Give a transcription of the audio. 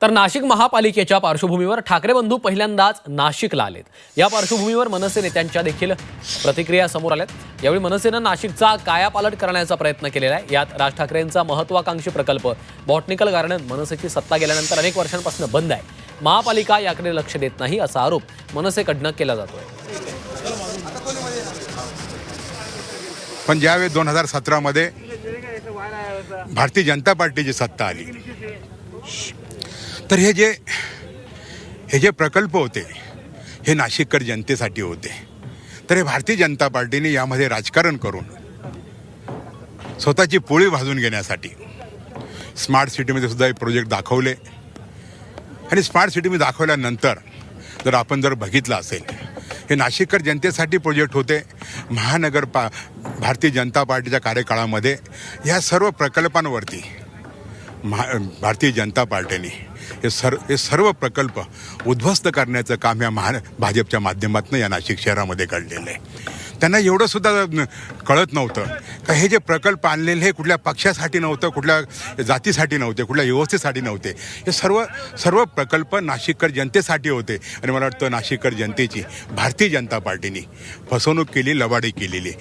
तर नाशिक महापालिकेच्या पार्श्वभूमीवर ठाकरे बंधू पहिल्यांदाच नाशिकला आलेत। या पार्श्वभूमीवर मनसे नेत्यांच्या देखील प्रतिक्रिया समोर आल्यात। यावेळी मनसेनं नाशिकचा कायापालट करण्याचा प्रयत्न केलेला आहे। यात राज ठाकरेंचा महत्त्वाकांक्षी प्रकल्प बॉटनिकल गार्डन मनसेची सत्ता गेल्यानंतर अनेक वर्षांपासून बंद आहे। महापालिका याकडे लक्ष देत नाही असा आरोप मनसेकडनं केला जातोय। पण ज्यावेळी 2017 मध्ये भारतीय जनता पार्टीची सत्ता आली, तर हे जे प्रकल्प होते हे नाशिककर जनतेसाठी होते। तर हे भारतीय जनता पार्टीने यामध्ये राजकारण करून स्वतःची पोळी भाजून घेण्यासाठी स्मार्ट सिटीमध्ये सुद्धा हे प्रोजेक्ट दाखवले। आणि स्मार्ट सिटीमध्ये दाखवल्यानंतर जर आपण बघितलं असेल, हे नाशिककर जनतेसाठी प्रोजेक्ट होते। भारतीय जनता पार्टीच्या कार्यकाळामध्ये या सर्व प्रकल्पांवरती भारतीय जनता पार्टीने हे सर्व प्रकल्प उद्ध्वस्त करण्याचं काम या भाजपच्या माध्यमातून या नाशिक शहरामध्ये घडलेलं आहे। त्यांना एवढं सुद्धा कळत नव्हतं का हे जे प्रकल्प आणलेले हे कुठल्या पक्षासाठी नव्हतं, कुठल्या जातीसाठी नव्हते, कुठल्या व्यवस्थेसाठी नव्हते। हे सर्व प्रकल्प नाशिककर जनतेसाठी होते। आणि मला वाटतं नाशिककर जनतेची भारतीय जनता पार्टीने फसवणूक केली, लबाडी केलेली।